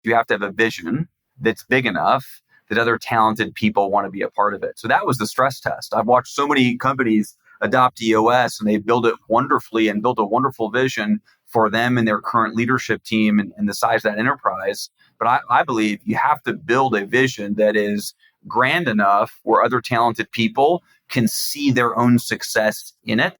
You have to have a vision that's big enough that other talented people want to be a part of it. So that was the stress test. I've watched so many companies adopt EOS and they build it wonderfully and build a wonderful vision for them and their current leadership team and the size of that enterprise. But I believe you have to build a vision that is grand enough where other talented people can see their own success in it.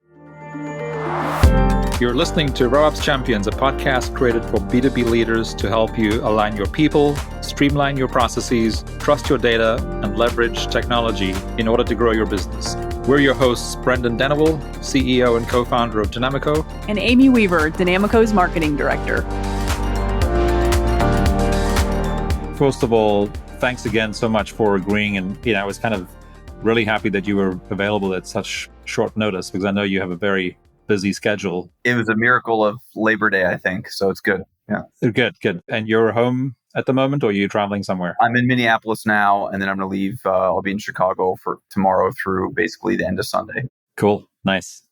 You're listening to RevOps Champions, a podcast created for B2B leaders to help you align your people, streamline your processes, trust your data, and leverage technology in order to grow your business. We're your hosts, Brendon Dennewill, CEO and co-founder of Dynamico, and Amy Weaver, Dynamico's marketing director. First of all, thanks again so much for agreeing. And I was kind of really happy that you were available at such short notice because I know you have a very busy schedule. It was a miracle of Labor Day, I think. So it's good. Yeah. Good. And you're home at the moment, or are you traveling somewhere? I'm in Minneapolis now, and then I'm going to leave. I'll be in Chicago for tomorrow through basically the end of Sunday. Cool. Nice.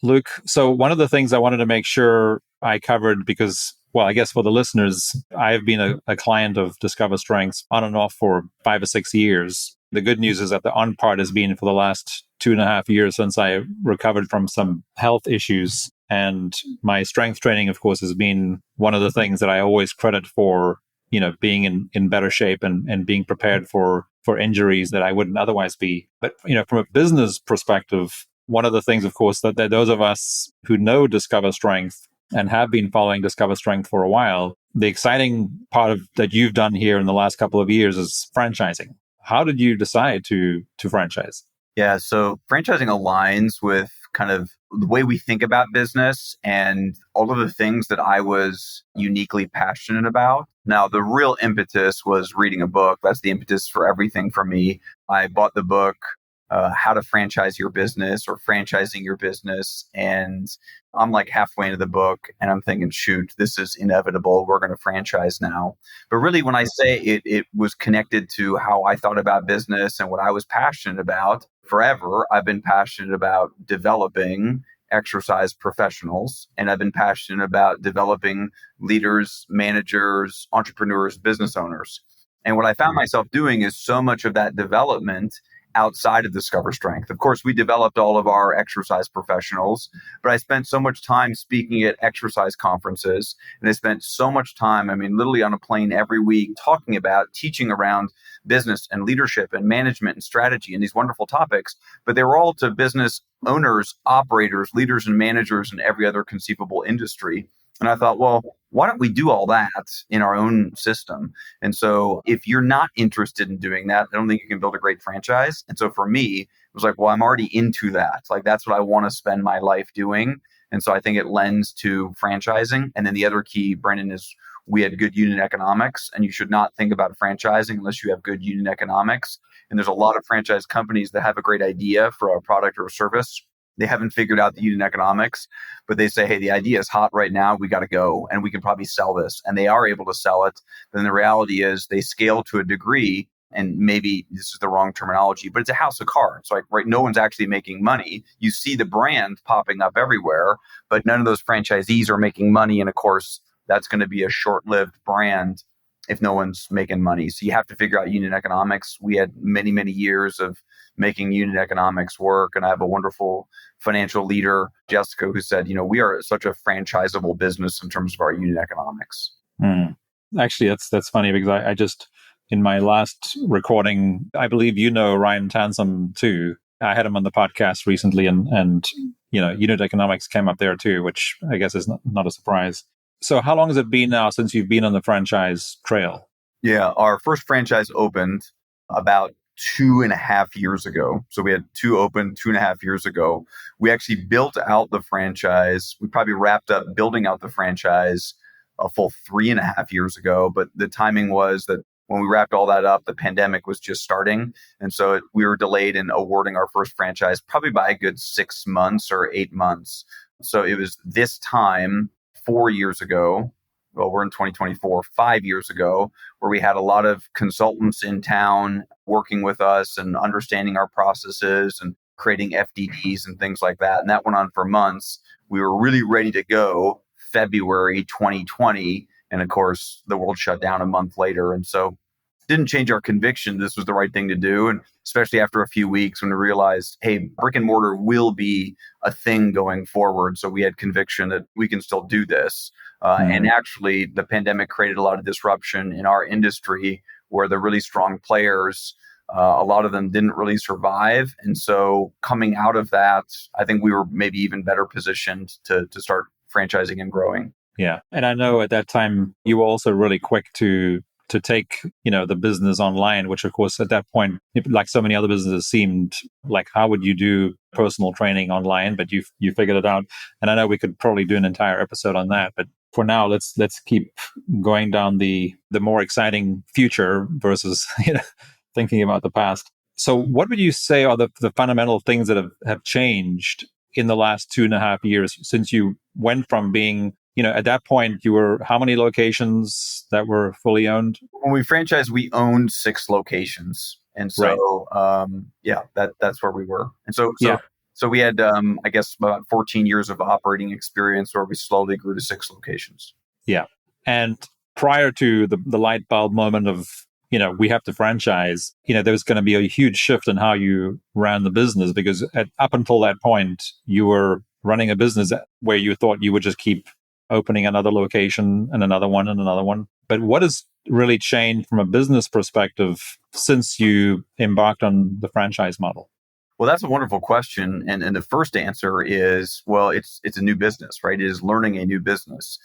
Luke, so one of the things I wanted to make sure I covered because, well, I guess for the listeners, I have been a client of Discover Strengths on and off for 5 or 6 years. The good news is that the on part has been for the last 2.5 years since I recovered from some health issues. And my strength training, of course, has been one of the things that I always credit for, being in better shape and being prepared for injuries that I wouldn't otherwise be. But, from a business perspective, one of the things, of course, that those of us who know Discover Strength and have been following Discover Strength for a while, the exciting part of that you've done here in the last couple of years is franchising. How did you decide to franchise? Yeah, so franchising aligns with kind of the way we think about business and all of the things that I was uniquely passionate about. Now, the real impetus was reading a book. That's the impetus for everything for me. I bought the book, How to Franchise Your Business or Franchising Your Business. And I'm like halfway into the book and I'm thinking, shoot, this is inevitable. We're going to franchise now. But really, when I say it was connected to how I thought about business and what I was passionate about. Forever, I've been passionate about developing exercise professionals, and I've been passionate about developing leaders, managers, entrepreneurs, business owners. And what I found myself doing is so much of that development outside of Discover Strength. Of course, we developed all of our exercise professionals, but I spent so much time speaking at exercise conferences, and I spent so much time, literally on a plane every week, talking about, teaching around business and leadership and management and strategy and these wonderful topics, but they were all to business owners, operators, leaders, and managers in every other conceivable industry. And I thought, well, why don't we do all that in our own system? And so if you're not interested in doing that, I don't think you can build a great franchise. And so for me, it was like, well, I'm already into that. Like, that's what I want to spend my life doing. And so I think it lends to franchising. And then the other key, Brendon, is we had good unit economics, and you should not think about franchising unless you have good unit economics. And there's a lot of franchise companies that have a great idea for a product or a service. They haven't figured out the unit economics, but they say, hey, the idea is hot right now. We got to go and we can probably sell this. And they are able to sell it. But then the reality is they scale to a degree, and maybe this is the wrong terminology, but it's a house of cards. Like, right, no one's actually making money. You see the brand popping up everywhere, but none of those franchisees are making money. And of course, that's going to be a short-lived brand if no one's making money. So you have to figure out unit economics. We had many, many years of making unit economics work. And I have a wonderful financial leader, Jessica, who said, we are such a franchisable business in terms of our unit economics. Actually, that's funny because I just, in my last recording, I believe Ryan Tansom too. I had him on the podcast recently and unit economics came up there too, which I guess is not a surprise. So how long has it been now since you've been on the franchise trail? Yeah, our first franchise opened about 2.5 years ago. So we had 2 open 2.5 years ago. We actually built out the franchise. We probably wrapped up building out the franchise a full 3.5 years ago. But the timing was that when we wrapped all that up, the pandemic was just starting. And so we were delayed in awarding our first franchise probably by a good 6 months or 8 months. So it was this time 4 years ago, well, we're in 2024, 5 years ago, where we had a lot of consultants in town working with us and understanding our processes and creating FDDs and things like that. And that went on for months. We were really ready to go February 2020. And of course, the world shut down a month later. And so didn't change our conviction this was the right thing to do. And especially after a few weeks when we realized, hey, brick and mortar will be a thing going forward. So we had conviction that we can still do this. And actually, the pandemic created a lot of disruption in our industry where the really strong players, a lot of them didn't really survive. And so coming out of that, I think we were maybe even better positioned to start franchising and growing. Yeah. And I know at that time, you were also really quick to take, the business online, which of course at that point, like so many other businesses, seemed like, how would you do personal training online? But you figured it out. And I know we could probably do an entire episode on that. But for now, let's keep going down the more exciting future versus thinking about the past. So what would you say are the fundamental things that have changed in the last 2.5 years since you went from being, at that point, you were how many locations that were fully owned? When we franchised, we owned 6 locations. And so, that's where we were. And so we had, I guess, about 14 years of operating experience where we slowly grew to 6 locations. Yeah. And prior to the light bulb moment of, we have to franchise, there was going to be a huge shift in how you ran the business because up until that point, you were running a business where you thought you would just keep opening another location and another one and another one. But what has really changed from a business perspective since you embarked on the franchise model? Well, that's a wonderful question. And the first answer is, well, it's a new business, right? It is learning a new business.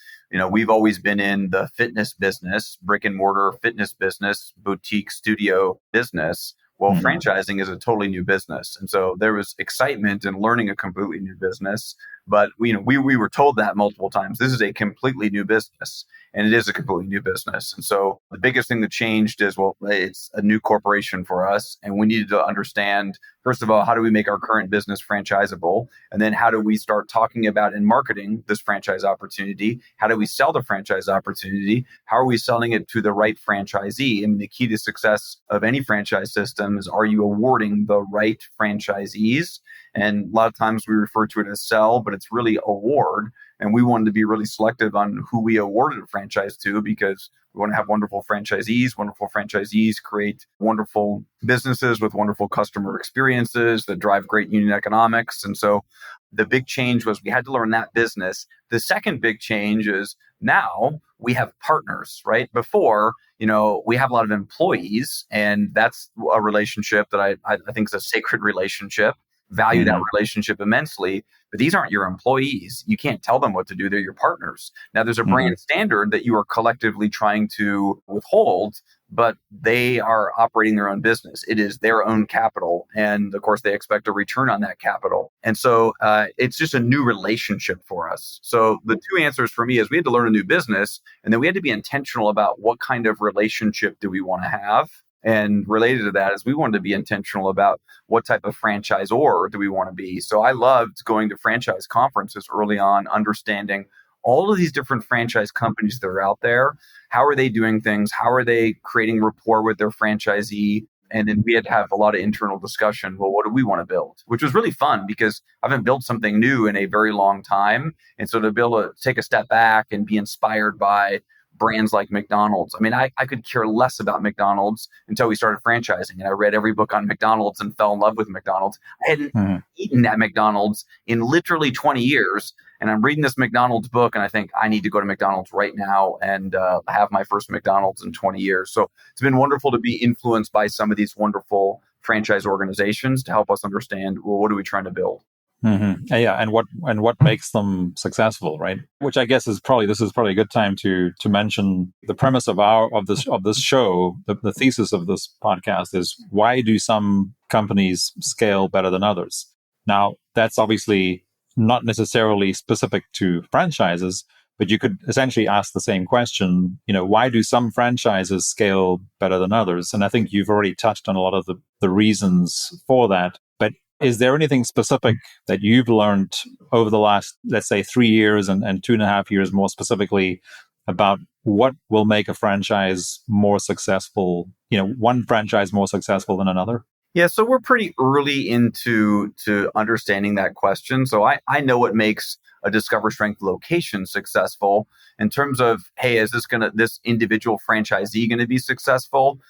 We've always been in the fitness business, brick and mortar fitness business, boutique studio business. Well, franchising is a totally new business. And so there was excitement in learning a completely new business. But we were told that multiple times. This is a completely new business, and it is a completely new business. And so the biggest thing that changed is, well, it's a new corporation for us, and we needed to understand, first of all, how do we make our current business franchisable? And then how do we start talking about and marketing this franchise opportunity? How do we sell the franchise opportunity? How are we selling it to the right franchisee? I mean, the key to success of any franchise system is, are you awarding the right franchisees? And a lot of times we refer to it as sell, but it's really award. And we wanted to be really selective on who we awarded a franchise to because we want to have wonderful franchisees. Wonderful franchisees create wonderful businesses with wonderful customer experiences that drive great unit economics. And so the big change was we had to learn that business. The second big change is now we have partners, right? Before, we have a lot of employees, and that's a relationship that I think is a sacred relationship. Value that relationship immensely, but these aren't your employees. You can't tell them what to do. They're your partners. Now, there's a brand standard that you are collectively trying to withhold, but they are operating their own business. It is their own capital. And of course, they expect a return on that capital. And so it's just a new relationship for us. So the two answers for me is we had to learn a new business, and then we had to be intentional about what kind of relationship do we want to have. And related to that is we wanted to be intentional about what type of franchisor do we want to be. So I loved going to franchise conferences early on, understanding all of these different franchise companies that are out there. How are they doing things? How are they creating rapport with their franchisee? And then we had to have a lot of internal discussion. Well, what do we want to build? Which was really fun because I haven't built something new in a very long time. And so to be able to take a step back and be inspired by brands like McDonald's. I mean, I could care less about McDonald's until we started franchising. And I read every book on McDonald's and fell in love with McDonald's. I hadn't eaten at McDonald's in literally 20 years. And I'm reading this McDonald's book and I think I need to go to McDonald's right now and have my first McDonald's in 20 years. So it's been wonderful to be influenced by some of these wonderful franchise organizations to help us understand, well, what are we trying to build? Yeah, and what makes them successful, right? Which I guess is probably a good time to mention the premise of this show. The thesis of this podcast is, why do some companies scale better than others? Now, that's obviously not necessarily specific to franchises, but you could essentially ask the same question. Why do some franchises scale better than others? And I think you've already touched on a lot of the reasons for that. But is there anything specific that you've learned over the last, let's say, 3 years and 2.5 years more specifically about what will make a franchise more successful, one franchise more successful than another? Yeah, so we're pretty early into to understanding that question. So I know what makes a Discover Strength location successful in terms of, hey, is this individual franchisee gonna be successful?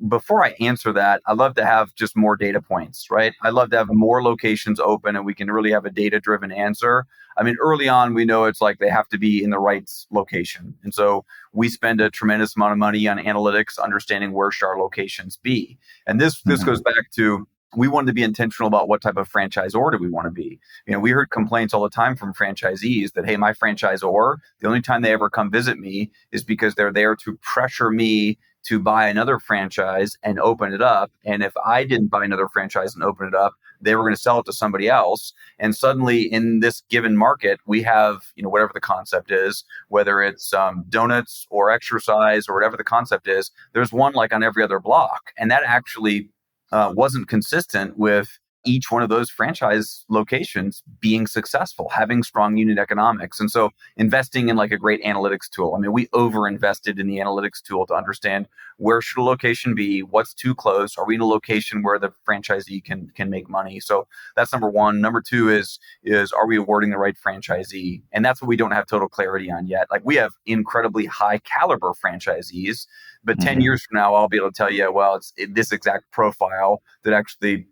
Before I answer that, I love to have just more data points, right? I love to have more locations open and we can really have a data-driven answer. I mean, early on, we know it's like they have to be in the right location. And so we spend a tremendous amount of money on analytics, understanding where should our locations be. And this goes back to, we wanted to be intentional about what type of franchisor do we want to be. We heard complaints all the time from franchisees that, hey, my franchisor, the only time they ever come visit me is because they're there to pressure me to buy another franchise and open it up. And if I didn't buy another franchise and open it up, they were going to sell it to somebody else. And suddenly in this given market, we have, whatever the concept is, whether it's donuts or exercise or whatever the concept is, there's one like on every other block. And that actually wasn't consistent with each one of those franchise locations being successful, having strong unit economics. And so investing in like a great analytics tool. I mean, we over invested in the analytics tool to understand where should a location be, what's too close, are we in a location where the franchisee can make money? So that's number one. Number two is are we awarding the right franchisee? And that's what we don't have total clarity on yet. Like we have incredibly high caliber franchisees, but 10 years from now, I'll be able to tell you, well, it's this exact profile that actually,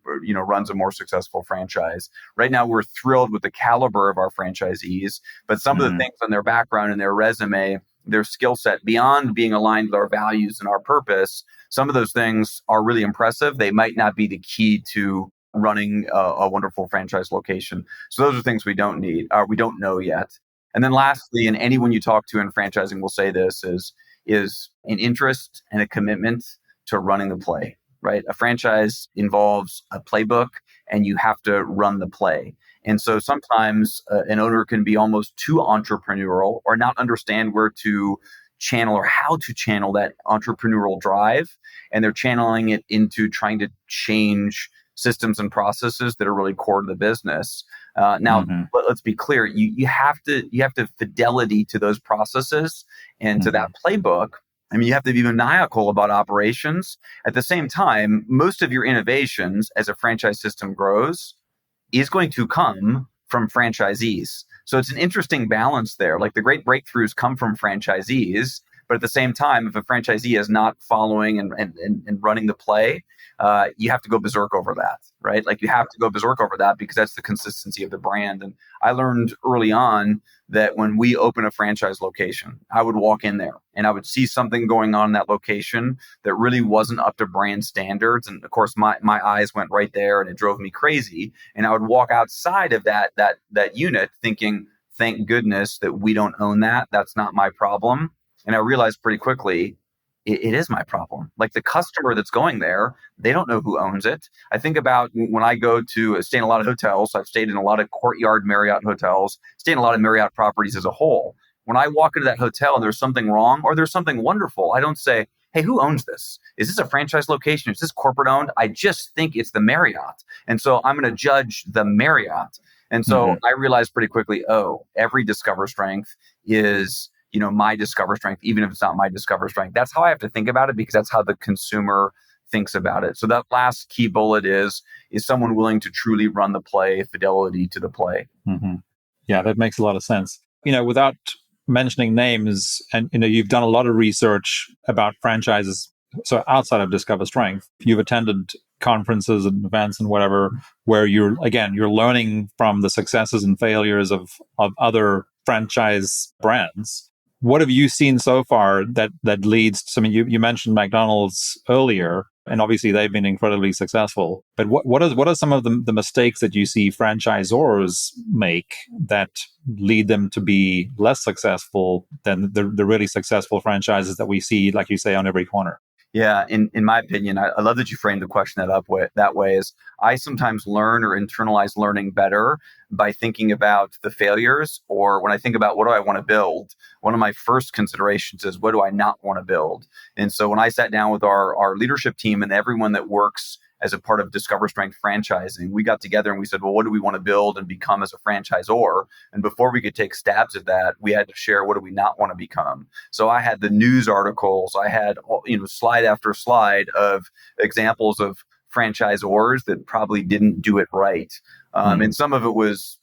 runs a more successful franchise. Right now, we're thrilled with the caliber of our franchisees, but some of the things on their background and their resume, their skill set, beyond being aligned with our values and our purpose, some of those things are really impressive. They might not be the key to running a wonderful franchise location. So those are things we don't know yet. And then lastly, and anyone you talk to in franchising will say this, is an interest and a commitment to running the play, right? A franchise involves a playbook and you have to run the play. And so sometimes an owner can be almost too entrepreneurial or not understand where to channel or how to channel that entrepreneurial drive. And they're channeling it into trying to change systems and processes that are really core to the business. Let's be clear. You have to fidelity to those processes and to that playbook. I mean, you have to be maniacal about operations. At the same time, most of your innovations as a franchise system grows is going to come from franchisees. So it's an interesting balance there. Like the great breakthroughs come from franchisees, but at the same time, if a franchisee is not following and running the play, you have to go berserk over that, right? Like you have to go berserk over that because that's the consistency of the brand. And I learned early on that when we open a franchise location, I would walk in there and I would see something going on in that location that really wasn't up to brand standards. And of course, my eyes went right there and it drove me crazy. And I would walk outside of that unit thinking, thank goodness that we don't own that. That's not my problem. And I realized pretty quickly, it is my problem. Like the customer that's going there, they don't know who owns it. I think about when I go to stay in a lot of hotels. I've stayed in a lot of Courtyard Marriott hotels, stayed in a lot of Marriott properties as a whole. When I walk into that hotel and there's something wrong or there's something wonderful, I don't say, hey, who owns this? Is this a franchise location? Is this corporate owned? I just think it's the Marriott. And so I'm going to judge the Marriott. And so I realized pretty quickly, every Discover Strength is my Discover Strength, even if it's not my Discover Strength. That's how I have to think about it because that's how the consumer thinks about it. So that last key bullet is someone willing to truly run the play, fidelity to the play. Yeah, that makes a lot of sense. Without mentioning names, and you've done a lot of research about franchises. So outside of Discover Strength, you've attended conferences and events and whatever, where you're learning from the successes and failures of other franchise brands. What have you seen so far that leads to, you mentioned McDonald's earlier, and obviously they've been incredibly successful. But what are some of the mistakes that you see franchisors make that lead them to be less successful than the really successful franchises that we see, like you say, on every corner? Yeah, in my opinion, I love that you framed the question that way. Is I sometimes learn or internalize learning better by thinking about the failures, or when I think about what do I want to build, one of my first considerations is what do I not want to build? And so when I sat down with our leadership team and everyone that works as a part of Discover Strength franchising, we got together and we said, well, what do we want to build and become as a franchisor? And before we could take stabs at that, we had to share what do we not want to become. So I had the news articles, I had slide after slide of examples of franchisors that probably didn't do it right. And some of it was,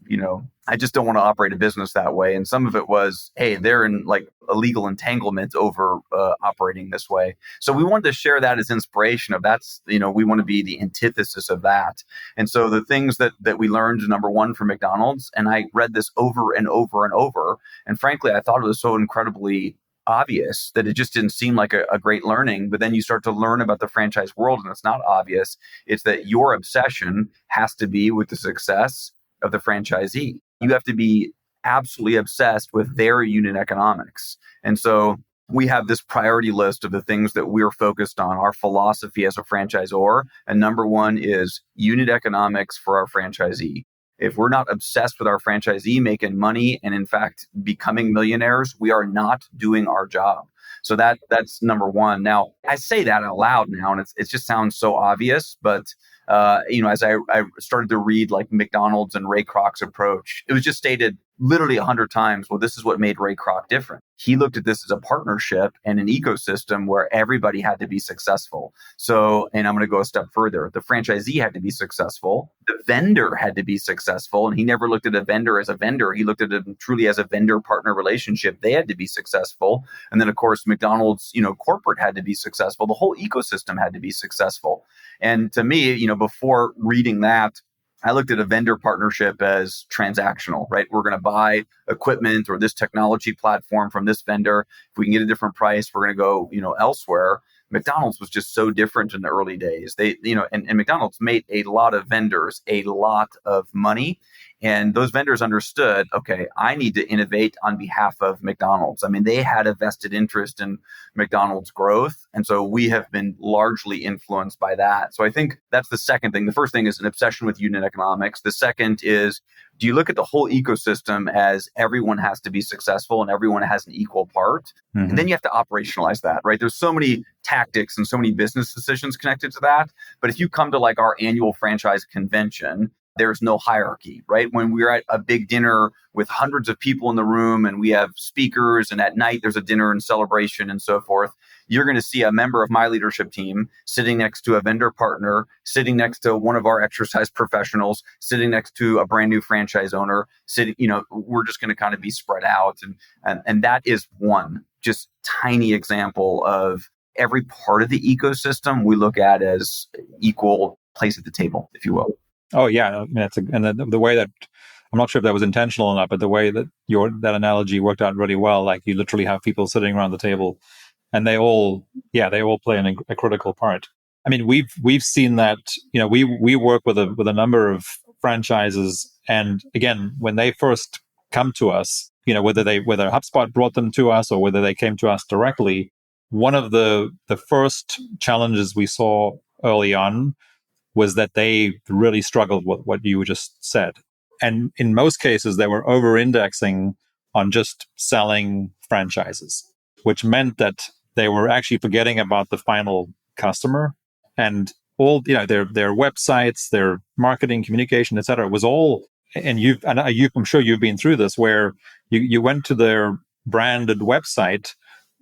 I just don't want to operate a business that way. And some of it was, hey, they're in like a legal entanglement over operating this way. So we wanted to share that as inspiration of that's, we want to be the antithesis of that. And so the things that we learned, number one, from McDonald's, and I read this over and over and over. And frankly, I thought it was so incredibly obvious that it just didn't seem like a great learning. But then you start to learn about the franchise world and it's not obvious. It's that your obsession has to be with the success of the franchisee. You have to be absolutely obsessed with their unit economics. And so we have this priority list of the things that we're focused on, our philosophy as a franchisor. And number one is unit economics for our franchisee. If we're not obsessed with our franchisee making money and in fact becoming millionaires, we are not doing our job. So that's number one. Now, I say that out loud now, and it just sounds so obvious. But as I started to read like McDonald's and Ray Kroc's approach, it was just stated literally 100 times. Well, this is what made Ray Kroc different. He looked at this as a partnership and an ecosystem where everybody had to be successful. So, and I'm going to go a step further. The franchisee had to be successful. The vendor had to be successful. And he never looked at a vendor as a vendor. He looked at it truly as a vendor-partner relationship. They had to be successful. And then, of course, McDonald's, corporate had to be successful. The whole ecosystem had to be successful. And to me, before reading that, I looked at a vendor partnership as transactional, right? We're going to buy equipment or this technology platform from this vendor. If we can get a different price, we're going to go, elsewhere. McDonald's was just so different in the early days. They, and McDonald's made a lot of vendors a lot of money. And those vendors understood, okay, I need to innovate on behalf of McDonald's. I mean, they had a vested interest in McDonald's growth. And so we have been largely influenced by that. So I think that's the second thing. The first thing is an obsession with unit economics. The second is, do you look at the whole ecosystem as everyone has to be successful and everyone has an equal part? Mm-hmm. And then you have to operationalize that, right? There's so many tactics and so many business decisions connected to that. But if you come to like our annual franchise convention, there's no hierarchy, right? When we're at a big dinner with hundreds of people in the room and we have speakers and at night there's a dinner and celebration and so forth, you're going to see a member of my leadership team sitting next to a vendor partner, sitting next to one of our exercise professionals, sitting next to a brand new franchise owner, we're just going to kind of be spread out. And that is one just tiny example of every part of the ecosystem we look at as equal place at the table, if you will. Oh yeah, I mean, the way that, I'm not sure if that was intentional or not, but the way that that analogy worked out really well. Like you literally have people sitting around the table, and they all play a critical part. I mean, we've seen that. We work with a number of franchises, and again, when they first come to us, whether HubSpot brought them to us or whether they came to us directly, one of the first challenges we saw early on was that they really struggled with what you just said. And in most cases, they were over-indexing on just selling franchises, which meant that they were actually forgetting about the final customer. And all, their websites, their marketing, communication, et cetera, was all, and I'm sure you've been through this, where you went to their branded website.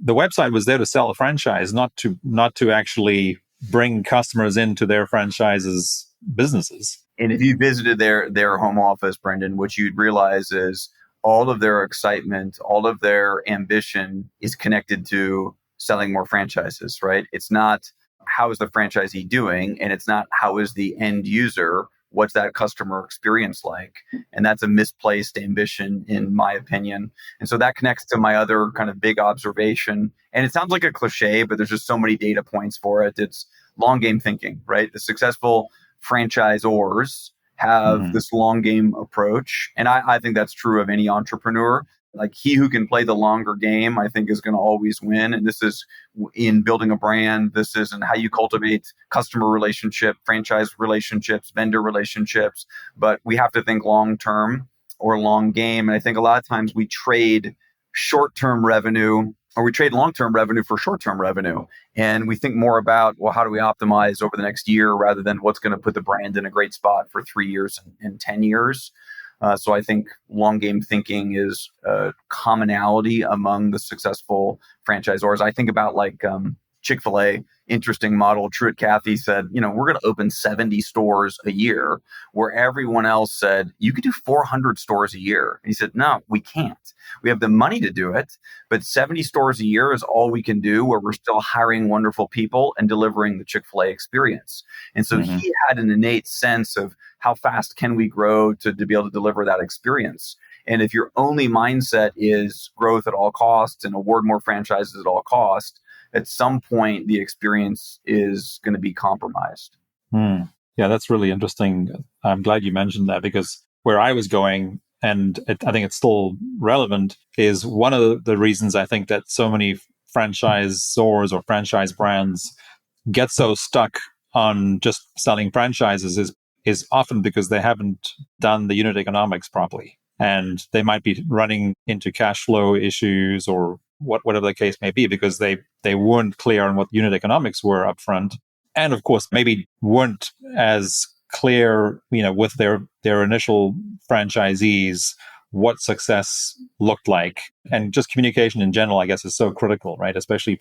The website was there to sell a franchise, not to actually bring customers into their franchises' businesses. And if you visited their home office, Brendon, what you'd realize is all of their excitement, all of their ambition is connected to selling more franchises, right? It's not how is the franchisee doing, and it's not how is the end user, what's that customer experience like? And that's a misplaced ambition, in my opinion. And so that connects to my other kind of big observation. And it sounds like a cliche, but there's just so many data points for it. It's long game thinking, right? The successful franchisors have this long game approach. And I think that's true of any entrepreneur. Like he who can play the longer game, I think is going to always win. And this is in building a brand. This is in how you cultivate customer relationship, franchise relationships, vendor relationships. But we have to think long-term or long game. And I think a lot of times we trade short-term revenue or we trade long-term revenue for short-term revenue. And we think more about, well, how do we optimize over the next year rather than what's going to put the brand in a great spot for 3 years and 10 years. So I think long game thinking is a commonality among the successful franchisors. I think about like Chick-fil-A, interesting model. Truett Cathy said, we're going to open 70 stores a year, where everyone else said, you could do 400 stores a year. And he said, no, we can't. We have the money to do it, but 70 stores a year is all we can do, where we're still hiring wonderful people and delivering the Chick-fil-A experience. And so he had an innate sense of how fast can we grow to be able to deliver that experience. And if your only mindset is growth at all costs and award more franchises at all costs, at some point the experience is going to be compromised. Yeah, that's really interesting. I'm glad you mentioned that, because where I was going, and I think it's still relevant, is one of the reasons I think that so many franchisors or franchise brands get so stuck on just selling franchises is often because they haven't done the unit economics properly. And they might be running into cash flow issues or whatever the case may be, because they weren't clear on what unit economics were upfront. And of course, maybe weren't as clear, with their initial franchisees, what success looked like. And just communication in general, I guess, is so critical, right? Especially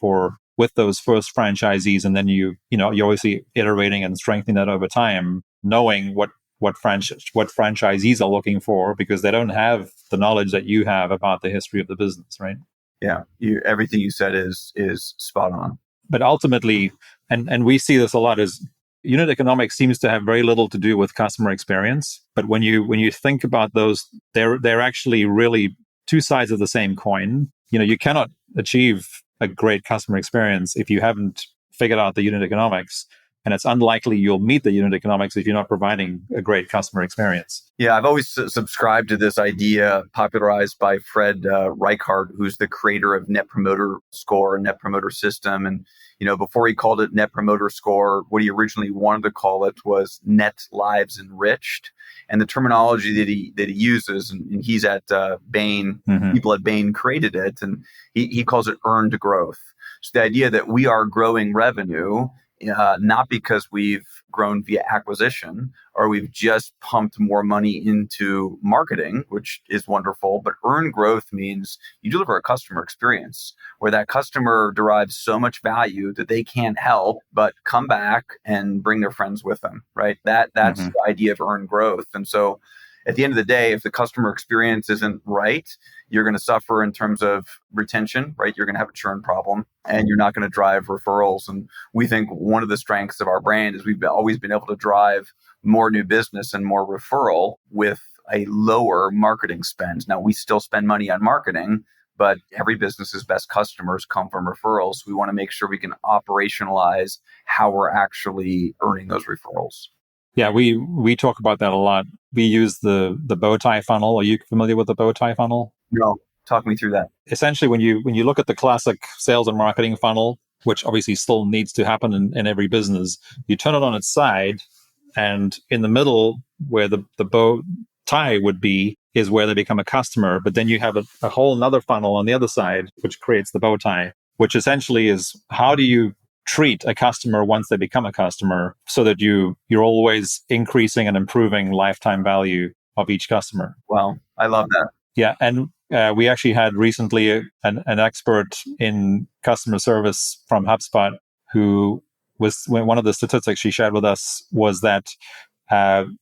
with those first franchisees. And then you're obviously iterating and strengthening that over time, knowing what franchisees are looking for, because they don't have the knowledge that you have about the history of the business, right? Yeah, everything you said is spot on. But ultimately, and we see this a lot, is unit economics seems to have very little to do with customer experience. But when you think about those, they're actually really two sides of the same coin. You cannot achieve a great customer experience if you haven't figured out the unit economics. And it's unlikely you'll meet the unit economics if you're not providing a great customer experience. Yeah, I've always subscribed to this idea popularized by Ray Kroc, who's the creator of Net Promoter Score and Net Promoter System. And, before he called it Net Promoter Score, what he originally wanted to call it was Net Lives Enriched. And the terminology that he uses, and he's at Bain, people at Bain created it, and he calls it earned growth. So the idea that we are growing revenue, not because we've grown via acquisition or we've just pumped more money into marketing, which is wonderful, but earned growth means you deliver a customer experience where that customer derives so much value that they can't help but come back and bring their friends with them, right? That's the idea of earned growth. And so at the end of the day, if the customer experience isn't right, you're going to suffer in terms of retention, right? You're going to have a churn problem and you're not going to drive referrals. And we think one of the strengths of our brand is we've always been able to drive more new business and more referral with a lower marketing spend. Now, we still spend money on marketing, but every business's best customers come from referrals. We want to make sure we can operationalize how we're actually earning those referrals. Yeah, we talk about that a lot. We use the bow tie funnel. Are you familiar with the bow tie funnel? No, talk me through that. Essentially, when you look at the classic sales and marketing funnel, which obviously still needs to happen in every business, you turn it on its side, and in the middle, where the bow tie would be, is where they become a customer. But then you have a whole nother funnel on the other side, which creates the bow tie, which essentially is, how do you treat a customer once they become a customer, so that you're always increasing and improving lifetime value of each customer. Wow, I love that. Yeah, and we actually had recently an expert in customer service from HubSpot, who was, one of the statistics she shared with us was that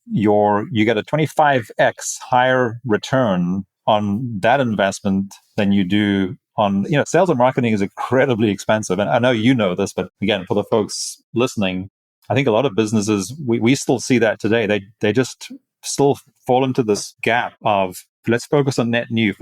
you get a 25x higher return on that investment than you do on, sales and marketing is incredibly expensive. And I know you know this, but again, for the folks listening, I think a lot of businesses, we still see that today. They just still fall into this gap of, let's focus on net new,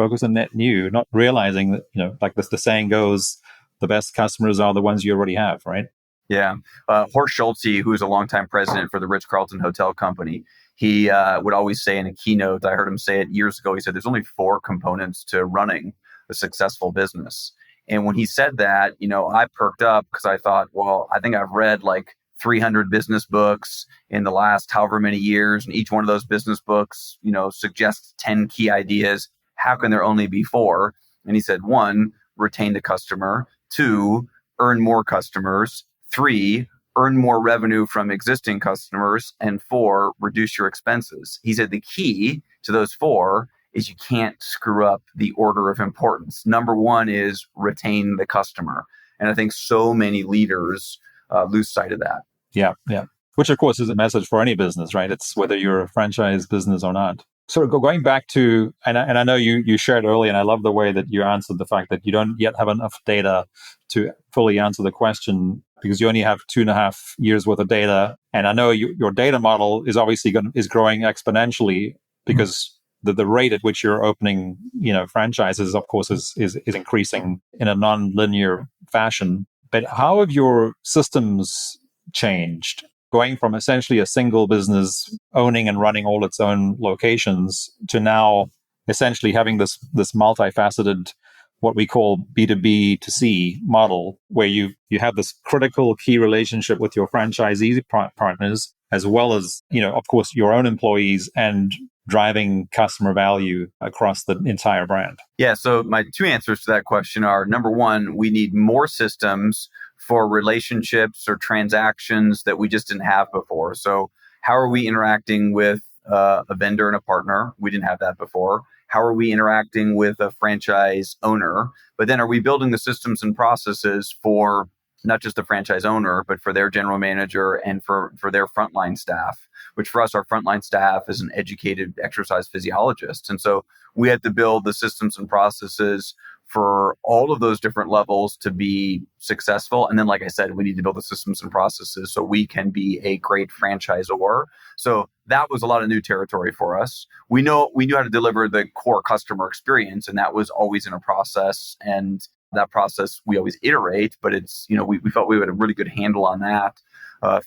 not realizing that, like the saying goes, the best customers are the ones you already have, right? Yeah. Horst Schulze, who is a longtime president for the Ritz-Carlton Hotel Company, he would always say in a keynote, I heard him say it years ago, he said, there's only 4 components to running a successful business. And when he said that, I perked up because I thought, well, I think I've read like 300 business books in the last however many years. And each one of those business books, suggests 10 key ideas. How can there only be 4? And he said, 1, retain the customer. 2, earn more customers. 3, earn more revenue from existing customers. And 4, reduce your expenses. He said the key to those 4 is you can't screw up the order of importance. Number 1 is retain the customer. And I think so many leaders lose sight of that. Yeah, yeah. Which, of course, is a message for any business, right? It's whether you're a franchise business or not. So going back to, and I know you shared earlier, and I love the way that you answered the fact that you don't yet have enough data to fully answer the question because you only have 2.5 years worth of data. And I know your data model is obviously is growing exponentially because the rate at which you're opening, franchises, of course, is increasing in a non-linear fashion. But how have your systems changed? Going from essentially a single business owning and running all its own locations to now essentially having this multifaceted, what we call B2B to C model, where you have this critical key relationship with your franchisee partners, as well as, of course, your own employees and driving customer value across the entire brand? Yeah, so my two answers to that question are, number one, we need more systems for relationships or transactions that we just didn't have before. So how are we interacting with a vendor and a partner? We didn't have that before. How are we interacting with a franchise owner? But then are we building the systems and processes for not just the franchise owner, but for their general manager and for their frontline staff, which for us, our frontline staff is an educated exercise physiologist. And so we had to build the systems and processes for all of those different levels to be successful. And then, like I said, we need to build the systems and processes so we can be a great franchisor. So that was a lot of new territory for us. We knew how to deliver the core customer experience, and that was always in a process. And that process, we always iterate, but it's, we felt we had a really good handle on that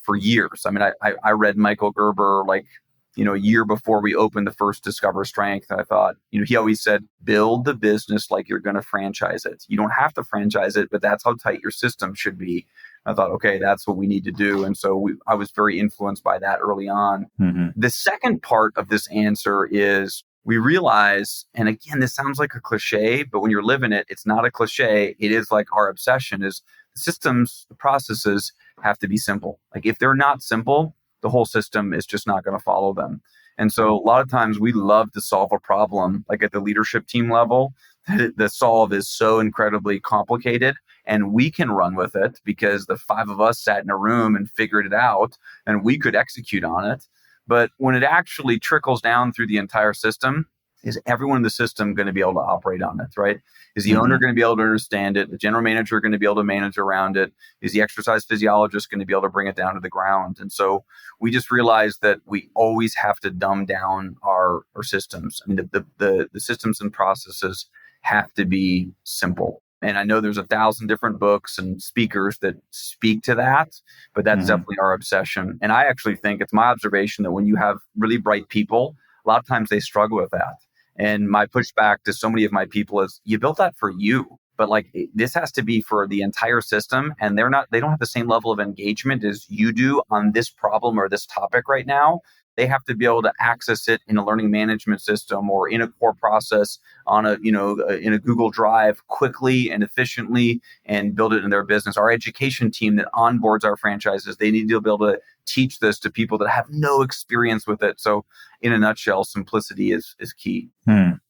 for years. I mean, I read Michael Gerber a year before we opened the first Discover Strength. And I thought, he always said, build the business like you're going to franchise it. You don't have to franchise it, but that's how tight your system should be. I thought, okay, that's what we need to do. And so I was very influenced by that early on. Mm-hmm. The second part of this answer is we realize, and again, this sounds like a cliche, but when you're living it, it's not a cliche. It is like our obsession is the systems, the processes have to be simple. Like if they're not simple, the whole system is just not going to follow them. And so a lot of times we love to solve a problem, like at the leadership team level, the solve is so incredibly complicated and we can run with it because the 5 of us sat in a room and figured it out and we could execute on it. But when it actually trickles down through the entire system, is everyone in the system going to be able to operate on it, right? Is the owner going to be able to understand it? The general manager going to be able to manage around it? Is the exercise physiologist going to be able to bring it down to the ground? And so we just realized that we always have to dumb down our systems. I mean, the systems and processes have to be simple. And I know there's 1,000 different books and speakers that speak to that, but that's definitely our obsession. And I actually think it's my observation that when you have really bright people, a lot of times they struggle with that. And my pushback to so many of my people is, you built that for you, but this has to be for the entire system. And they don't have the same level of engagement as you do on this problem or this topic right now. They have to be able to access it in a learning management system or in a core process on in a Google Drive quickly and efficiently and build it in their business. Our education team that onboards our franchises, they need to be able to teach this to people that have no experience with it. So in a nutshell, simplicity is key.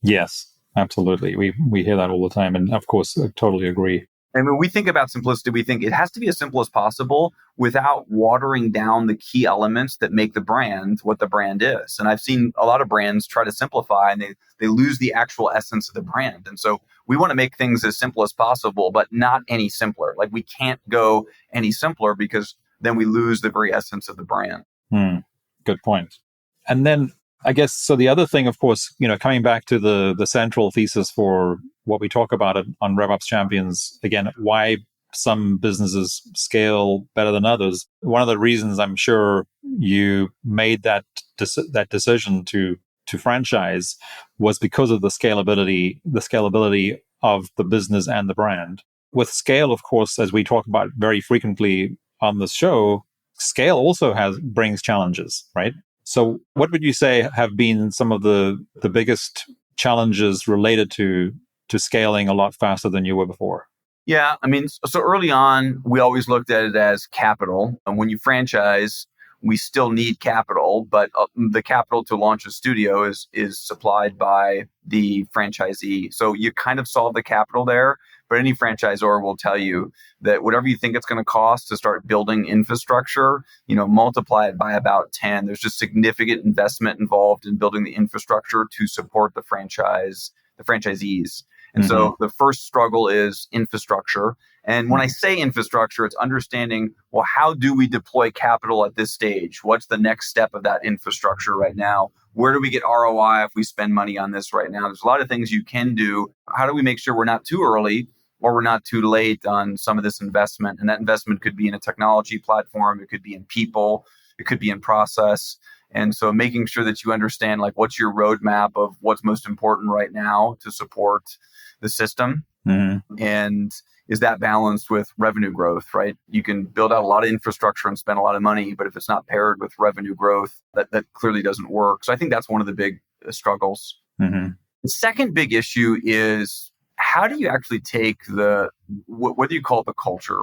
Yes, absolutely. We hear that all the time. And of course, I totally agree. And when we think about simplicity, we think it has to be as simple as possible without watering down the key elements that make the brand what the brand is. And I've seen a lot of brands try to simplify and they lose the actual essence of the brand. And so we want to make things as simple as possible, but not any simpler. Like we can't go any simpler because then we lose the very essence of the brand. Good point. And then I guess, so the other thing, of course, coming back to the central thesis for what we talk about on RevOps Champions, again, why some businesses scale better than others. One of the reasons I'm sure you made that decision to franchise was because of the scalability of the business and the brand. With scale, of course, as we talk about very frequently on the show, scale also brings challenges, right? So what would you say have been some of the biggest challenges related to scaling a lot faster than you were before? Yeah, I mean, so early on, we always looked at it as capital. And when you franchise, we still need capital, but the capital to launch a studio is supplied by the franchisee. So you kind of solve the capital there, but any franchisor will tell you that whatever you think it's going to cost to start building infrastructure, multiply it by about 10. There's just significant investment involved in building the infrastructure to support the franchisees. And so the first struggle is infrastructure. And when I say infrastructure, it's understanding, well, how do we deploy capital at this stage? What's the next step of that infrastructure right now? Where do we get ROI if we spend money on this right now? There's a lot of things you can do. How do we make sure we're not too early or we're not too late on some of this investment? And that investment could be in a technology platform. It could be in people. It could be in process. And so making sure that you understand, like, what's your roadmap of what's most important right now to support the system. And is that balanced with revenue growth, right? You can build out a lot of infrastructure and spend a lot of money, but if it's not paired with revenue growth, that clearly doesn't work. So I think that's one of the big struggles. The second big issue is, how do you actually take whether you call it the culture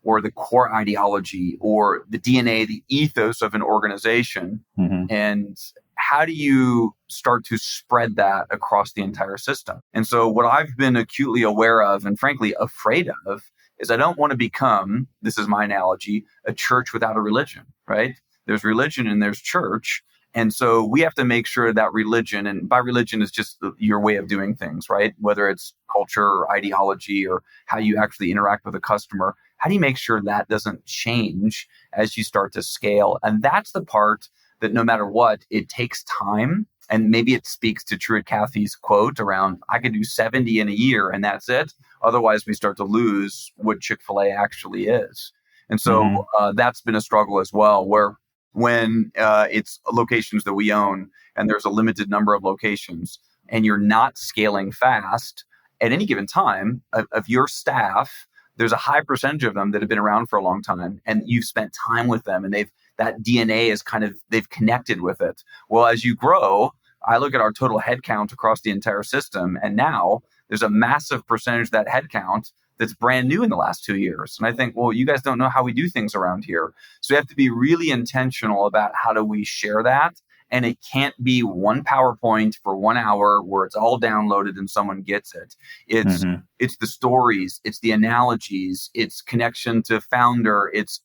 or the core ideology or the DNA, the ethos of an organization, and how do you start to spread that across the entire system? And so what I've been acutely aware of and frankly afraid of is I don't want to become, this is my analogy, a church without a religion, right? There's religion and there's church. And so we have to make sure that religion, and by religion is just your way of doing things, right? Whether it's culture or ideology or how you actually interact with a customer, how do you make sure that doesn't change as you start to scale? And that's the part that no matter what, it takes time. And maybe it speaks to Truett Cathy's quote around, I could do 70 in a year and that's it. Otherwise, we start to lose what Chick-fil-A actually is. And so that's been a struggle as well, where when it's locations that we own and there's a limited number of locations and you're not scaling fast, at any given time of your staff, there's a high percentage of them that have been around for a long time and you've spent time with them and that DNA is they've connected with it. Well, as you grow, I look at our total headcount across the entire system, and now there's a massive percentage of that headcount that's brand new in the last 2 years. And I think, well, you guys don't know how we do things around here. So we have to be really intentional about how do we share that. And it can't be one PowerPoint for 1 hour where it's all downloaded and someone gets it. It's the stories, it's the analogies, it's connection to founder, it's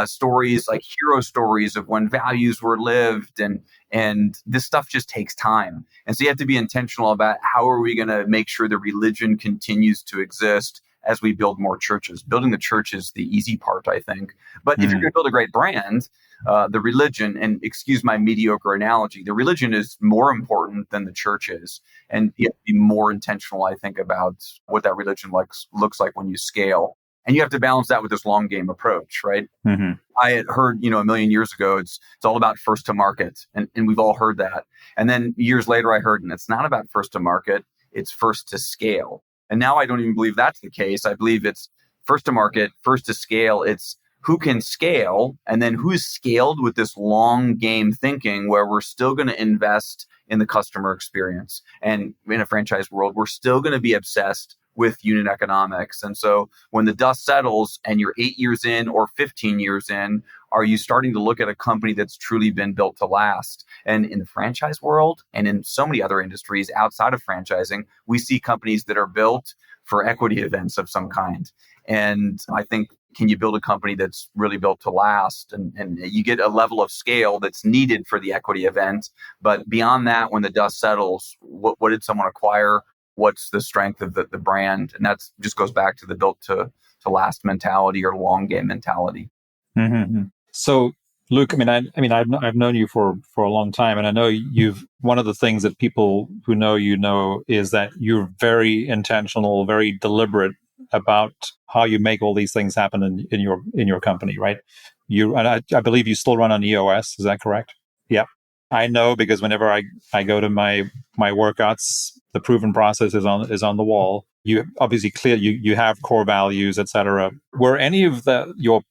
stories like hero stories of when values were lived, and this stuff just takes time. And so you have to be intentional about how are we going to make sure the religion continues to exist as we build more churches. Building the church is the easy part, I think. But if you're going to build a great brand, the religion, and excuse my mediocre analogy, the religion is more important than the church is. And you have to be more intentional, I think, about what that religion looks like when you scale. And you have to balance that with this long game approach, right? I had heard, a million years ago, it's all about first to market. And we've all heard that. And then years later, I heard, and it's not about first to market, it's first to scale. And now I don't even believe that's the case. I believe it's first to market, first to scale. It's who can scale, and then who's scaled with this long game thinking where we're still going to invest in the customer experience. And in a franchise world, we're still going to be obsessed with unit economics. And so when the dust settles and you're 8 years in or 15 years in, are you starting to look at a company that's truly been built to last? And in the franchise world and in so many other industries outside of franchising, we see companies that are built for equity events of some kind. And I think, can you build a company that's really built to last? And you get a level of scale that's needed for the equity event. But beyond that, when the dust settles, what did someone acquire? What's the strength of the brand? And that just goes back to the built to last mentality or long game mentality. So, Luke, I've known you for a long time, and I know one of the things that people who know you is that you're very intentional, very deliberate about how you make all these things happen in your company, right? I believe you still run on EOS. Is that correct? Yeah. I know because whenever I go to my workouts, the proven process is on the wall. You obviously you have core values, etc. Were any of your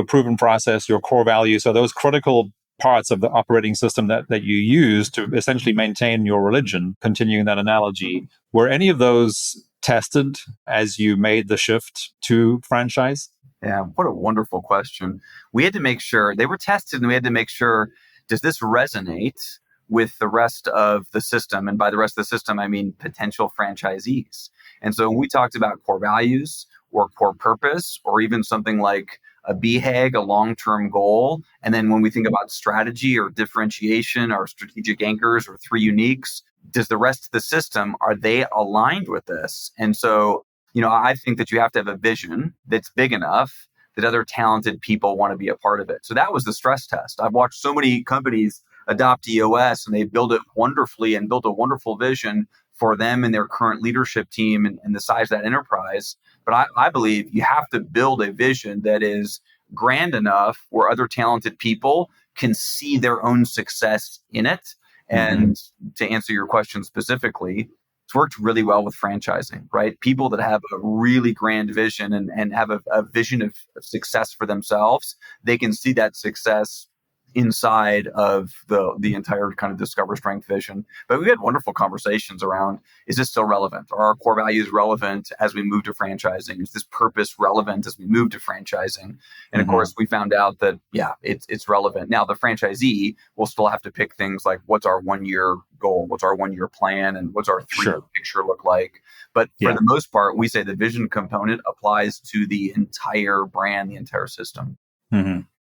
proven process, your core values, are those critical parts of the operating system that you use to essentially maintain your religion, continuing that analogy, were any of those tested as you made the shift to franchise? Yeah, what a wonderful question. We had to make sure they were tested, and we had to make sure, does this resonate with the rest of the system? And by the rest of the system, I mean potential franchisees. And so when we talked about core values or core purpose, or even something like a BHAG, a long-term goal, and then when we think about strategy or differentiation or strategic anchors or three uniques, does the rest of the system, are they aligned with this? And so I think that you have to have a vision that's big enough that other talented people want to be a part of it. So that was the stress test. I've watched so many companies adopt EOS, and they build it wonderfully and built a wonderful vision for them and their current leadership team and the size of that enterprise. But I believe you have to build a vision that is grand enough where other talented people can see their own success in it. And to answer your question specifically, it's worked really well with franchising, right? People that have a really grand vision and have a vision of success for themselves, they can see that success inside of the entire kind of Discover Strength vision. But we had wonderful conversations around, is this still relevant? Are our core values relevant as we move to franchising? Is this purpose relevant as we move to franchising? And of course, we found out that, yeah, it's relevant. Now, the franchisee will still have to pick things like, what's our 1-year goal? What's our 1-year plan? And what's our 3-year picture look like? But for the most part, we say the vision component applies to the entire brand, the entire system.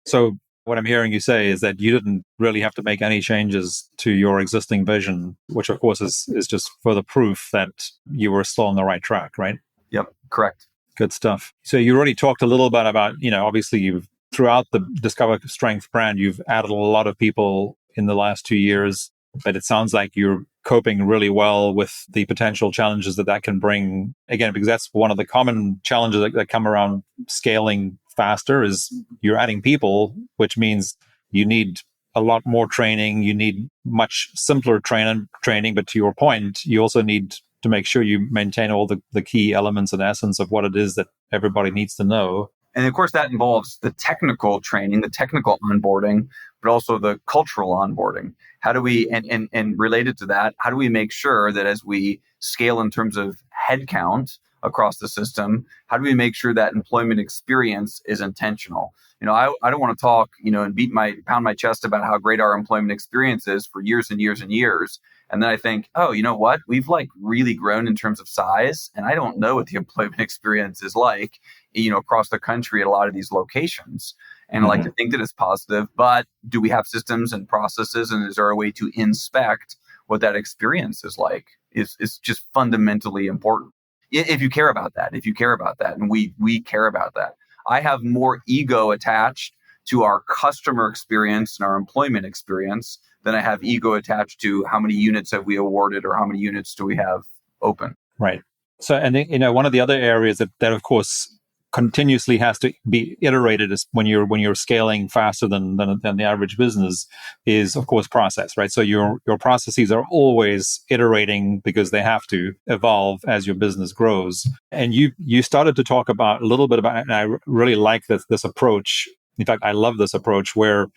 So what I'm hearing you say is that you didn't really have to make any changes to your existing vision, which of course is just further proof that you were still on the right track, right? Yep, correct. Good stuff. So you already talked a little bit about, obviously you've throughout the Discover Strength brand, you've added a lot of people in the last 2 years, but it sounds like you're coping really well with the potential challenges that can bring, again, because that's one of the common challenges that come around scaling faster is you're adding people, which means you need a lot more training. You need much simpler training. But to your point, you also need to make sure you maintain all the key elements and essence of what it is that everybody needs to know. And of course, that involves the technical training, the technical onboarding, but also the cultural onboarding. How do we, and related to that, how do we make sure that as we scale in terms of headcount across the system, how do we make sure that employment experience is intentional? I don't want to talk, and pound my chest about how great our employment experience is for years and years and years. And then I think, oh, you know what? We've really grown in terms of size. And I don't know what the employment experience is like, across the country at a lot of these locations. And I like to think that it's positive, but do we have systems and processes? And is there a way to inspect what that experience is like? It's just fundamentally important. If you care about that, and we care about that. I have more ego attached to our customer experience and our employment experience than I have ego attached to how many units have we awarded or how many units do we have open. Right. So, and one of the other areas that of course continuously has to be iterated is when you're scaling faster than the average business is of course process, right? So your processes are always iterating because they have to evolve as your business grows. And you started to talk about a little bit about, and I really like this approach. In fact, I love this approach where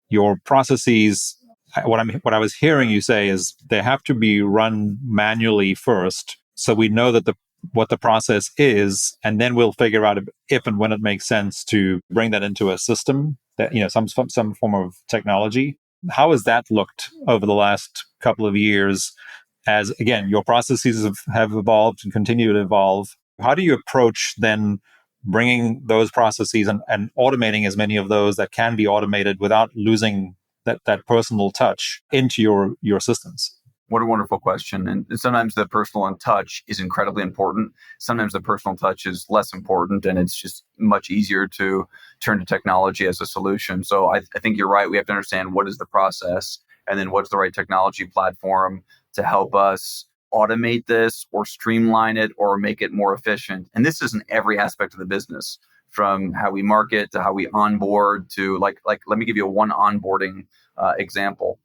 your processes, what I was hearing you say is they have to be run manually first, so we know that what the process is, and then we'll figure out if and when it makes sense to bring that into a system that, some form of technology. How has that looked over the last couple of years as, again, your processes have evolved and continue to evolve? How do you approach then bringing those processes and automating as many of those that can be automated without losing that personal touch into your systems? What a wonderful question. And sometimes the personal touch is incredibly important. Sometimes the personal touch is less important, and it's just much easier to turn to technology as a solution. So I think you're right. We have to understand what is the process, and then what's the right technology platform to help us automate this or streamline it or make it more efficient. And this is in every aspect of the business, from how we market to how we onboard to like let me give you one onboarding example.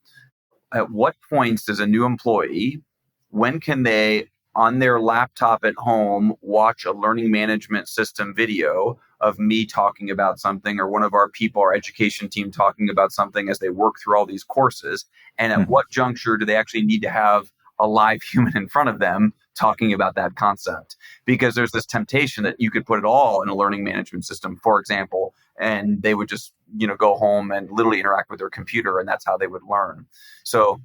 At what points does a new employee, when can they, on their laptop at home, watch a learning management system video of me talking about something, or one of our people, our education team, talking about something as they work through all these courses? And at what juncture do they actually need to have a live human in front of them talking about that concept, because there's this temptation that you could put it all in a learning management system, for example, and they would just, go home and literally interact with their computer, and that's how they would learn. So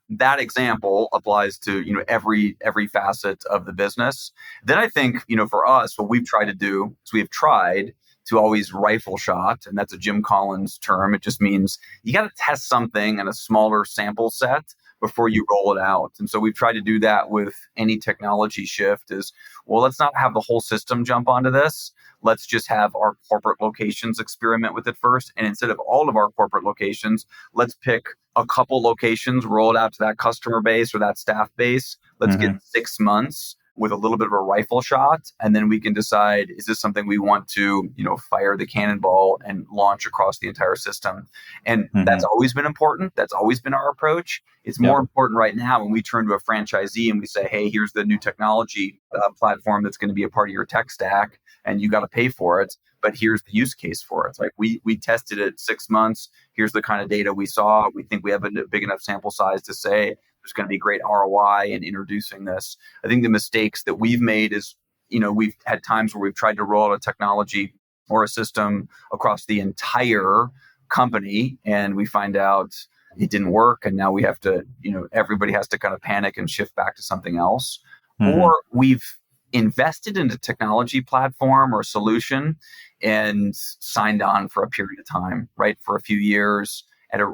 that example applies to, every facet of the business. Then I think, for us, what we've tried to do is we've tried to always rifle shot, and that's a Jim Collins term. It just means you got to test something in a smaller sample set before you roll it out. And so we've tried to do that with any technology shift is, well, let's not have the whole system jump onto this. Let's just have our corporate locations experiment with it first. And instead of all of our corporate locations, let's pick a couple locations, roll it out to that customer base or that staff base. Let's get 6 months with a little bit of a rifle shot. And then we can decide, is this something we want to, fire the cannonball and launch across the entire system? And that's always been important. That's always been our approach. It's more important right now when we turn to a franchisee and we say, hey, here's the new technology platform that's going to be a part of your tech stack, and you got to pay for it. But here's the use case for it. It's like we tested it 6 months. Here's the kind of data we saw. We think we have a big enough sample size to say there's going to be great ROI in introducing this. I think the mistakes that we've made is, we've had times where we've tried to roll out a technology or a system across the entire company, and we find out it didn't work. And now we have to, everybody has to kind of panic and shift back to something else. Or we've invested in a technology platform or solution and signed on for a period of time, right? For a few years at a,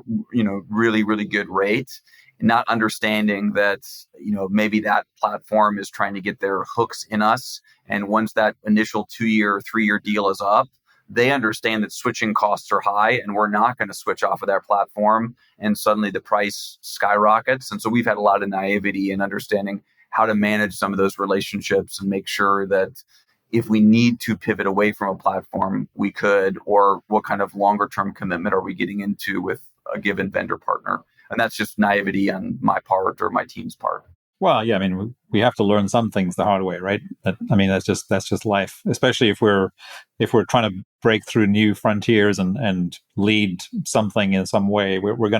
really, really good rate, not understanding that, maybe that platform is trying to get their hooks in us. And once that initial 2-year, 3-year deal is up, they understand that switching costs are high and we're not going to switch off of their platform. And suddenly the price skyrockets. And so we've had a lot of naivety in understanding how to manage some of those relationships and make sure that if we need to pivot away from a platform, we could, or what kind of longer term commitment are we getting into with a given vendor partner? And that's just naivety on my part or my team's part. Well, yeah, I mean, we have to learn some things the hard way, right? That's just life, especially if we're trying to break through new frontiers and lead something in some way. We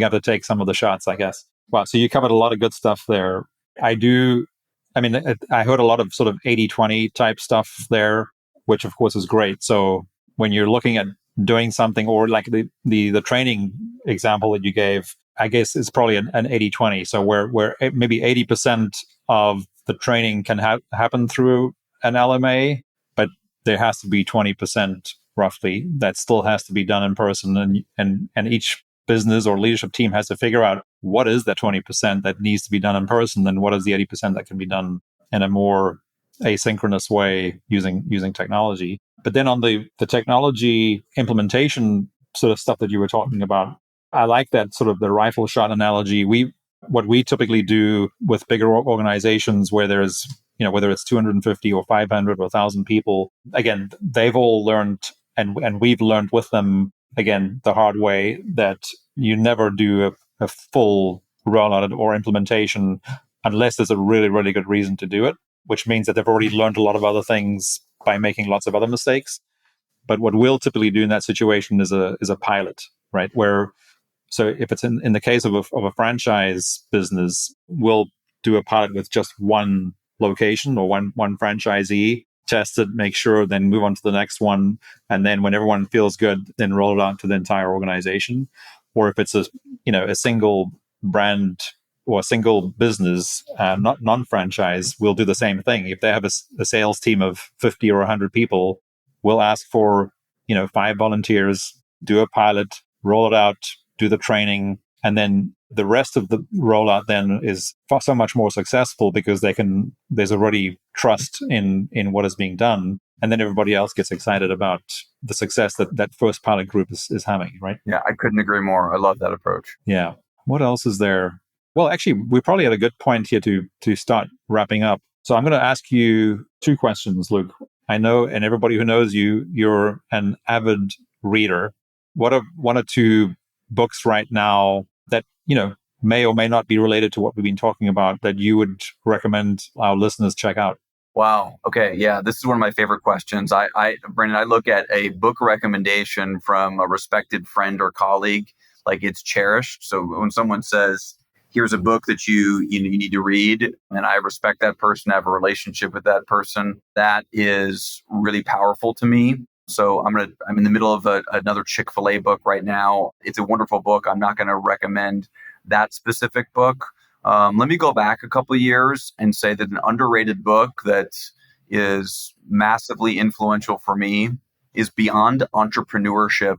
have to take some of the shots, I guess. Wow. So you covered a lot of good stuff there. I heard a lot of sort of 80-20 type stuff there, which of course is great. So when you're looking at doing something, or like the training example that you gave, I guess it's probably an 80-20. So where maybe 80% of the training can happen through an LMA, but there has to be 20% roughly that still has to be done in person. And each business or leadership team has to figure out what is that 20% that needs to be done in person, and what is the 80% that can be done in a more asynchronous way using technology. But then on the technology implementation sort of stuff that you were talking about, I like that sort of the rifle shot analogy. What we typically do with bigger organizations where there's, whether it's 250 or 500 or 1,000 people, again, they've all learned and we've learned with them, again, the hard way, that you never do a full rollout or implementation unless there's a really, really good reason to do it, which means that they've already learned a lot of other things by making lots of other mistakes. But what we'll typically do in that situation is a pilot, right? So if it's in the case of a franchise business, we'll do a pilot with just one location or one franchisee, test it, make sure, then move on to the next one. And then when everyone feels good, then roll it out to the entire organization. Or if it's a single brand or a single business, not non-franchise, we'll do the same thing. If they have a sales team of 50 or 100 people, we'll ask for, 5 volunteers, do a pilot, roll it out, do the training, and then the rest of the rollout then is so much more successful because there's already trust in what is being done. And then everybody else gets excited about the success that first pilot group is having, right? Yeah, I couldn't agree more. I love that approach. Yeah. What else is there? Well, actually, we probably had a good point here to start wrapping up. So I'm going to ask you 2 questions, Luke. I know, and everybody who knows you, you're an avid reader. What are 1 or 2 books right now that, may or may not be related to what we've been talking about that you would recommend our listeners check out? Wow. Okay. Yeah. This is one of my favorite questions. Brendon, I look at a book recommendation from a respected friend or colleague, like it's cherished. So when someone says, here's a book that you need to read. And I respect that person, I have a relationship with that person. That is really powerful to me. So I'm in the middle of another Chick-fil-A book right now. It's a wonderful book. I'm not going to recommend that specific book. Let me go back a couple of years and say that an underrated book that is massively influential for me is Beyond Entrepreneurship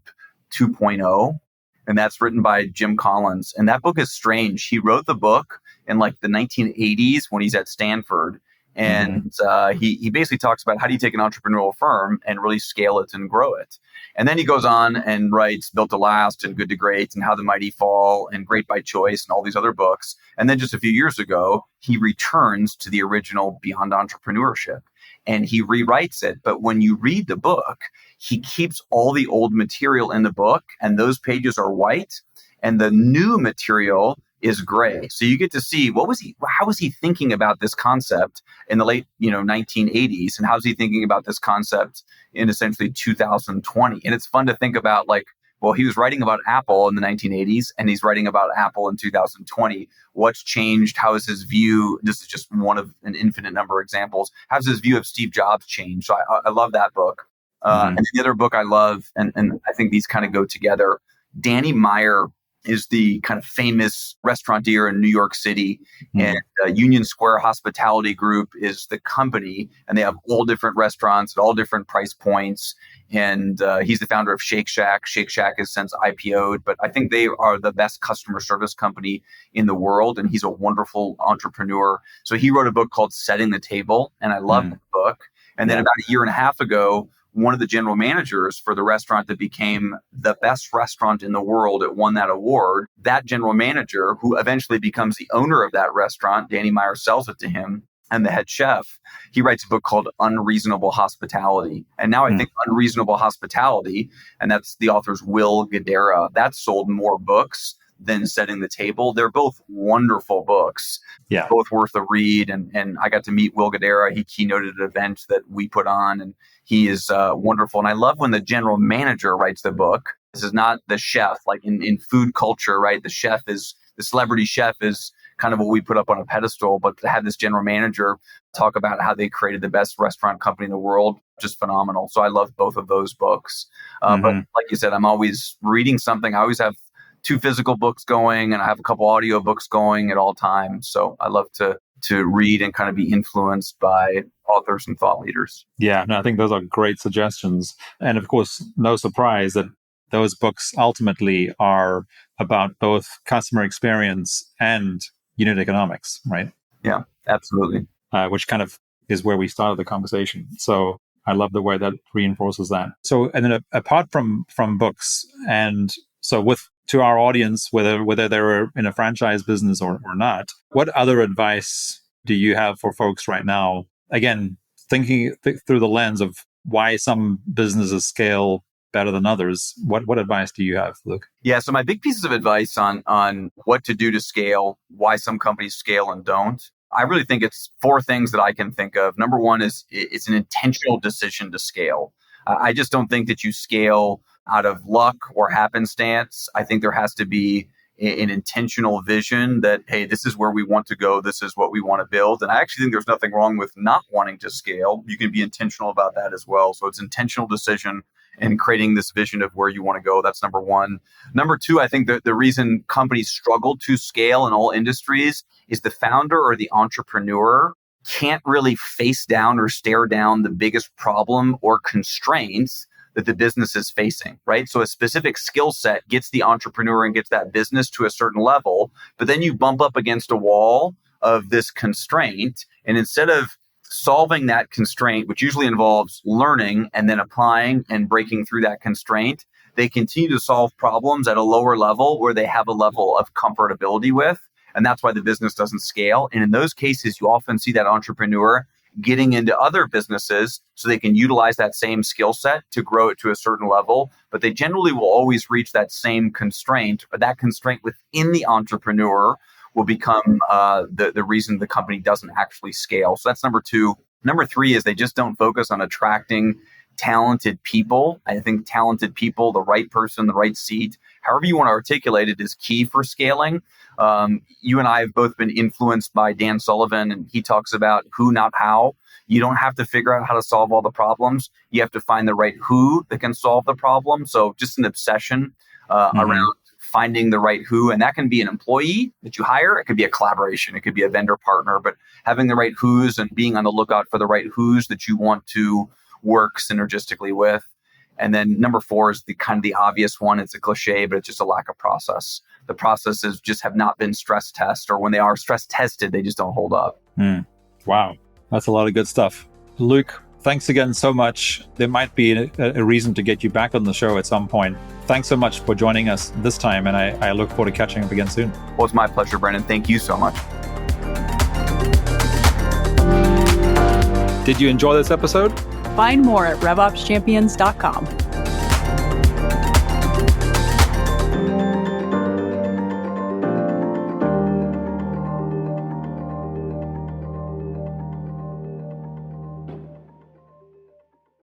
2.0. And that's written by Jim Collins. And that book is strange. He wrote the book in like the 1980s when he's at Stanford. And he basically talks about how do you take an entrepreneurial firm and really scale it and grow it. And then he goes on and writes Built to Last and Good to Great and How the Mighty Fall and Great by Choice and all these other books. And then just a few years ago, he returns to the original Beyond Entrepreneurship and he rewrites it. But when you read the book, he keeps all the old material in the book and those pages are white and the new material is gray. So you get to see how was he thinking about this concept in the late 1980s, and how's he thinking about this concept in essentially 2020? And it's fun to think about he was writing about Apple in the 1980s and he's writing about Apple in 2020. What's changed? How is his view? This is just one of an infinite number of examples. How's his view of Steve Jobs changed? So I love that book. And the other book I love, and I think these kind of go together, Danny Meyer is the kind of famous restaurateur in New York City. And Union Square Hospitality Group is the company, and they have all different restaurants at all different price points. And he's the founder of Shake Shack. Shake Shack has since IPO'd, but I think they are the best customer service company in the world. And he's a wonderful entrepreneur. So he wrote a book called Setting the Table, and I love the book. And then about a year and a half ago, one of the general managers for the restaurant that became the best restaurant in the world, it won that award. That general manager, who eventually becomes the owner of that restaurant, Danny Meyer sells it to him, and the head chef, he writes a book called Unreasonable Hospitality. And now I think Unreasonable Hospitality, and that's the author's Will Guidara, that sold more books than Setting the Table. They're both wonderful books, both worth a read. And I got to meet Will Guidara. He keynoted an event that we put on, and he is wonderful. And I love when the general manager writes the book. This is not the chef, like in food culture, right? The celebrity chef is kind of what we put up on a pedestal, but to have this general manager talk about how they created the best restaurant company in the world, just phenomenal. So I love both of those books. But like you said, I'm always reading something. I always have 2 physical books going, and I have a couple audio books going at all times. So I love to read and kind of be influenced by authors and thought leaders. Yeah, no, I think those are great suggestions. And of course, no surprise that those books ultimately are about both customer experience and unit economics, right? Yeah, absolutely. Which kind of is where we started the conversation. So I love the way that reinforces that. So, and then apart from books, and so to our audience, whether they're in a franchise business or not, what other advice do you have for folks right now? Again, thinking through the lens of why some businesses scale better than others. What advice do you have, Luke? Yeah, so my big pieces of advice on what to do to scale, why some companies scale and don't. I really think it's 4 things that I can think of. Number one is it's an intentional decision to scale. I just don't think that you scale out of luck or happenstance. I think there has to be an intentional vision that, hey, this is where we want to go. This is what we want to build. And I actually think there's nothing wrong with not wanting to scale. You can be intentional about that as well. So it's intentional decision and creating this vision of where you want to go. That's number one. Number two, I think the reason companies struggle to scale in all industries is the founder or the entrepreneur can't really face down or stare down the biggest problem or constraints that the business is facing, right? So a specific skill set gets the entrepreneur and gets that business to a certain level, but then you bump up against a wall of this constraint. And instead of solving that constraint, which usually involves learning and then applying and breaking through that constraint, they continue to solve problems at a lower level where they have a level of comfortability with. And that's why the business doesn't scale. And in those cases, you often see that entrepreneur getting into other businesses so they can utilize that same skill set to grow it to a certain level. But they generally will always reach that same constraint, or that constraint within the entrepreneur will become the reason the company doesn't actually scale. So that's number two. Number three is they just don't focus on attracting talented people. I think talented people, the right person, the right seat, however you want to articulate it, is key for scaling. You and I have both been influenced by Dan Sullivan, and he talks about who, not how. You don't have to figure out how to solve all the problems. You have to find the right who that can solve the problem. So just an obsession around finding the right who. And that can be an employee that you hire. It could be a collaboration. It could be a vendor partner. But having the right who's and being on the lookout for the right who's that you want to work synergistically with. And then number 4 is the kind of the obvious one. It's a cliche, but it's just a lack of process. The processes just have not been stress tested, or when they are stress tested, they just don't hold up. Wow. That's a lot of good stuff. Luke, thanks again so much. There might be a reason to get you back on the show at some point. Thanks so much for joining us this time, and I look forward to catching up again soon. Well, it's my pleasure, Brendon. Thank you so much. Did you enjoy this episode? Find more at RevOpsChampions.com.